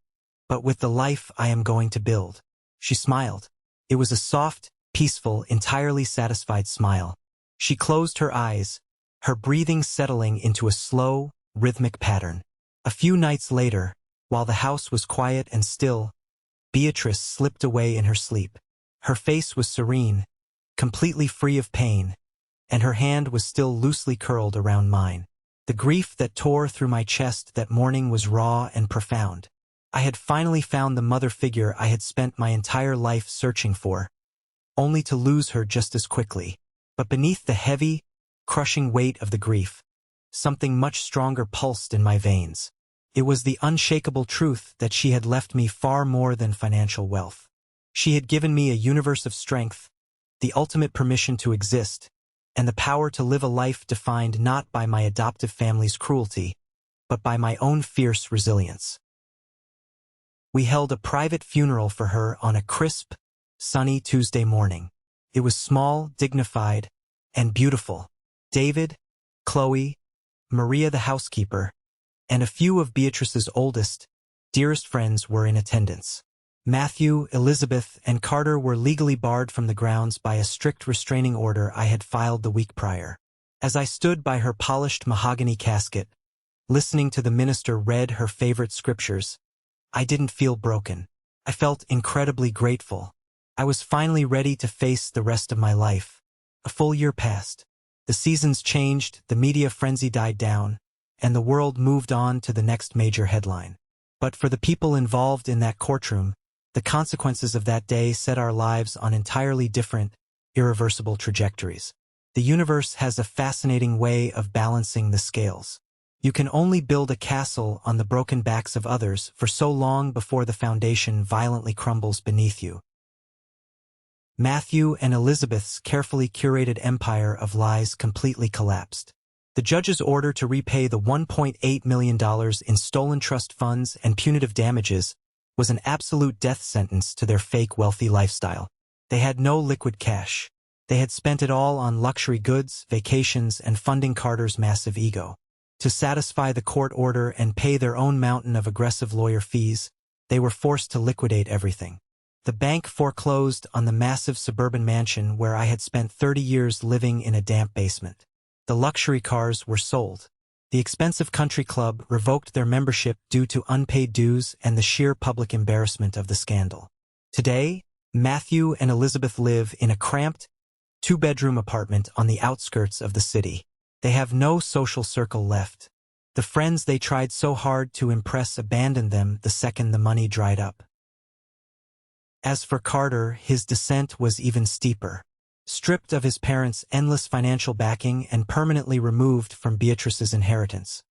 but with the life I am going to build." She smiled. It was a soft, peaceful, entirely satisfied smile. She closed her eyes, her breathing settling into a slow, rhythmic pattern. A few nights later, while the house was quiet and still, Beatrice slipped away in her sleep. Her face was serene, completely free of pain, and her hand was still loosely curled around mine. The grief that tore through my chest that morning was raw and profound. I had finally found the mother figure I had spent my entire life searching for, only to lose her just as quickly. But beneath the heavy, crushing weight of the grief, something much stronger pulsed in my veins. It was the unshakable truth that she had left me far more than financial wealth. She had given me a universe of strength, the ultimate permission to exist, and the power to live a life defined not by my adoptive family's cruelty, but by my own fierce resilience. We held a private funeral for her on a crisp, sunny Tuesday morning. It was small, dignified, and beautiful. David, Chloe, Maria the housekeeper, and a few of Beatrice's oldest, dearest friends were in attendance. Matthew, Elizabeth, and Carter were legally barred from the grounds by a strict restraining order I had filed the week prior. As I stood by her polished mahogany casket, listening to the minister read her favorite scriptures, I didn't feel broken. I felt incredibly grateful. I was finally ready to face the rest of my life. A full year passed. The seasons changed, the media frenzy died down, and the world moved on to the next major headline. But for the people involved in that courtroom, the consequences of that day set our lives on entirely different, irreversible trajectories. The universe has a fascinating way of balancing the scales. You can only build a castle on the broken backs of others for so long before the foundation violently crumbles beneath you. Matthew and Elizabeth's carefully curated empire of lies completely collapsed. The judge's order to repay the $1.8 million in stolen trust funds and punitive damages was an absolute death sentence to their fake wealthy lifestyle. They had no liquid cash. They had spent it all on luxury goods, vacations, and funding Carter's massive ego. To satisfy the court order and pay their own mountain of aggressive lawyer fees, they were forced to liquidate everything. The bank foreclosed on the massive suburban mansion where I had spent 30 years living in a damp basement. The luxury cars were sold. The expensive country club revoked their membership due to unpaid dues and the sheer public embarrassment of the scandal. Today, Matthew and Elizabeth live in a cramped, two-bedroom apartment on the outskirts of the city. They have no social circle left. The friends they tried so hard to impress abandoned them the second the money dried up. As for Carter, his descent was even steeper. Stripped of his parents' endless financial backing and permanently removed from Beatrice's inheritance,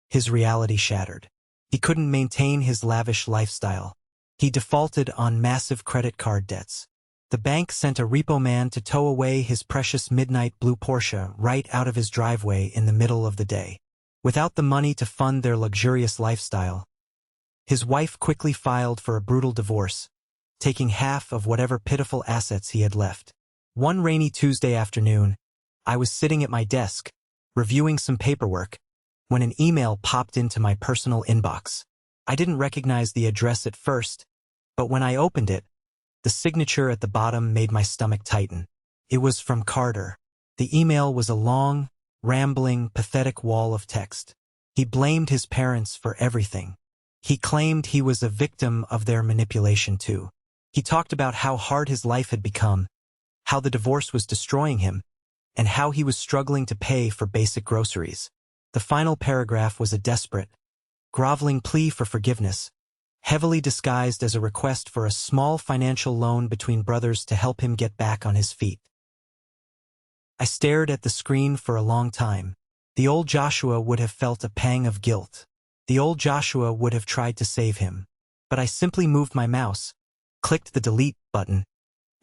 his reality shattered. He couldn't maintain his lavish lifestyle. He defaulted on massive credit card debts. The bank sent a repo man to tow away his precious midnight blue Porsche right out of his driveway in the middle of the day. Without the money to fund their luxurious lifestyle, his wife quickly filed for a brutal divorce, taking half of whatever pitiful assets he had left. One rainy Tuesday afternoon, I was sitting at my desk, reviewing some paperwork, when an email popped into my personal inbox. I didn't recognize the address at first, but when I opened it, the signature at the bottom made my stomach tighten. It was from Carter. The email was a long, rambling, pathetic wall of text. He blamed his parents for everything. He claimed he was a victim of their manipulation too. He talked about how hard his life had become, how the divorce was destroying him, and how he was struggling to pay for basic groceries. The final paragraph was a desperate, groveling plea for forgiveness, heavily disguised as a request for a small financial loan between brothers to help him get back on his feet. I stared at the screen for a long time. The old Joshua would have felt a pang of guilt. The old Joshua would have tried to save him. But I simply moved my mouse, clicked the delete button,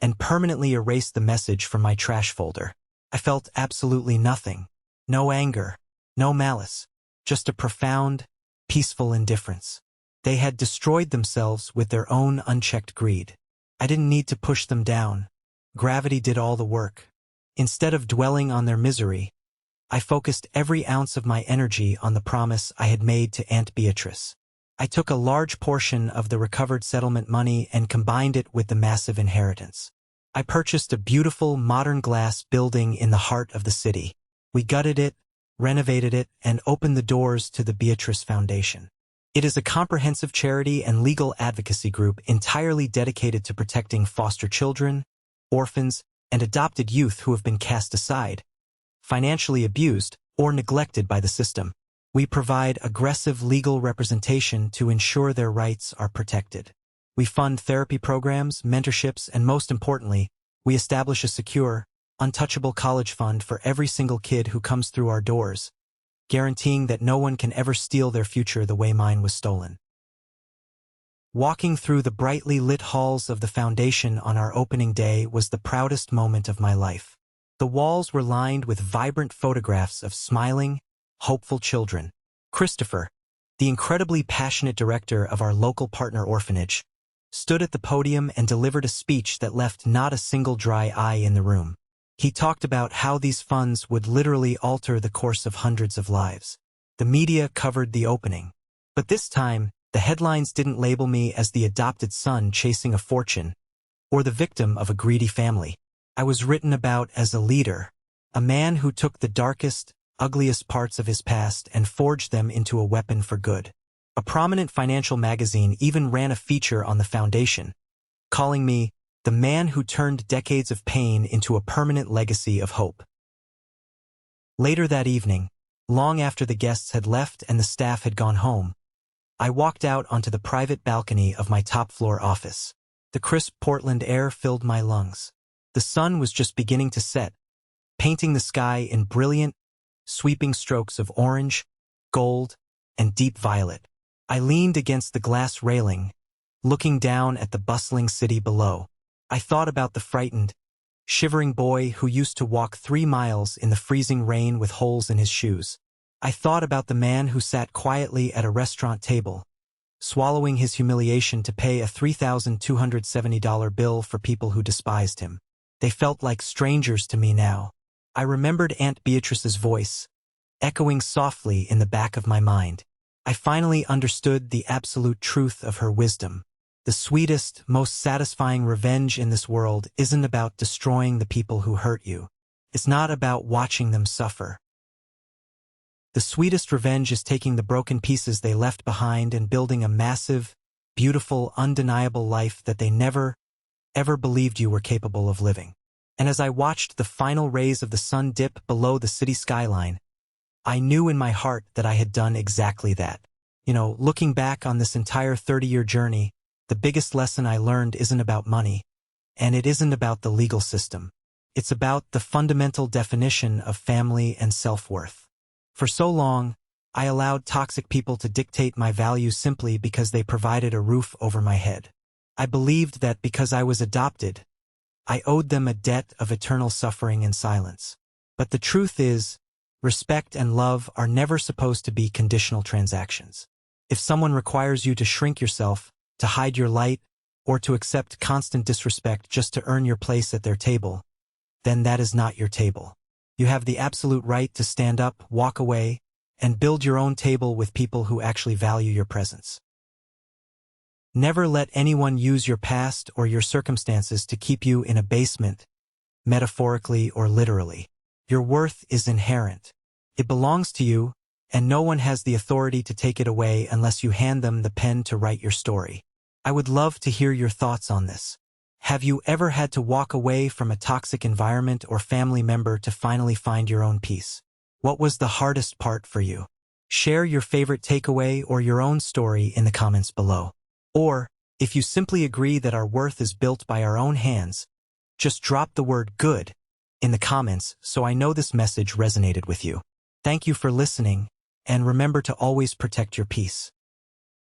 and permanently erased the message from my trash folder. I felt absolutely nothing. No anger, no malice, just a profound, peaceful indifference. They had destroyed themselves with their own unchecked greed. I didn't need to push them down. Gravity did all the work. Instead of dwelling on their misery, I focused every ounce of my energy on the promise I had made to Aunt Beatrice. I took a large portion of the recovered settlement money and combined it with the massive inheritance. I purchased a beautiful modern glass building in the heart of the city. We gutted it, renovated it, and opened the doors to the Beatrice Foundation. It is a comprehensive charity and legal advocacy group entirely dedicated to protecting foster children, orphans, and adopted youth who have been cast aside, financially abused, or neglected by the system. We provide aggressive legal representation to ensure their rights are protected. We fund therapy programs, mentorships, and most importantly, we establish a secure, untouchable college fund for every single kid who comes through our doors, guaranteeing that no one can ever steal their future the way mine was stolen. Walking through the brightly lit halls of the foundation on our opening day was the proudest moment of my life. The walls were lined with vibrant photographs of smiling, hopeful children. Christopher, the incredibly passionate director of our local partner orphanage, stood at the podium and delivered a speech that left not a single dry eye in the room. He talked about how these funds would literally alter the course of hundreds of lives. The media covered the opening. But this time, the headlines didn't label me as the adopted son chasing a fortune, or the victim of a greedy family. I was written about as a leader, a man who took the darkest, ugliest parts of his past and forged them into a weapon for good. A prominent financial magazine even ran a feature on the foundation, calling me the man who turned decades of pain into a permanent legacy of hope. Later that evening, long after the guests had left and the staff had gone home, I walked out onto the private balcony of my top-floor office. The crisp Portland air filled my lungs. The sun was just beginning to set, painting the sky in brilliant, sweeping strokes of orange, gold, and deep violet. I leaned against the glass railing, looking down at the bustling city below. I thought about the frightened, shivering boy who used to walk 3 miles in the freezing rain with holes in his shoes. I thought about the man who sat quietly at a restaurant table, swallowing his humiliation to pay a $3,270 bill for people who despised him. They felt like strangers to me now. I remembered Aunt Beatrice's voice, echoing softly in the back of my mind. I finally understood the absolute truth of her wisdom. The sweetest, most satisfying revenge in this world isn't about destroying the people who hurt you. It's not about watching them suffer. The sweetest revenge is taking the broken pieces they left behind and building a massive, beautiful, undeniable life that they never, ever believed you were capable of living. And as I watched the final rays of the sun dip below the city skyline, I knew in my heart that I had done exactly that. Looking back on this entire 30-year journey, the biggest lesson I learned isn't about money, and it isn't about the legal system. It's about the fundamental definition of family and self-worth. For so long, I allowed toxic people to dictate my values simply because they provided a roof over my head. I believed that because I was adopted, I owed them a debt of eternal suffering and silence. But the truth is, respect and love are never supposed to be conditional transactions. If someone requires you to shrink yourself, to hide your light, or to accept constant disrespect just to earn your place at their table, then that is not your table. You have the absolute right to stand up, walk away, and build your own table with people who actually value your presence. Never let anyone use your past or your circumstances to keep you in a basement, metaphorically or literally. Your worth is inherent. It belongs to you, and no one has the authority to take it away unless you hand them the pen to write your story. I would love to hear your thoughts on this. Have you ever had to walk away from a toxic environment or family member to finally find your own peace? What was the hardest part for you? Share your favorite takeaway or your own story in the comments below. Or, if you simply agree that our worth is built by our own hands, just drop the word "good" in the comments so I know this message resonated with you. Thank you for listening, and remember to always protect your peace.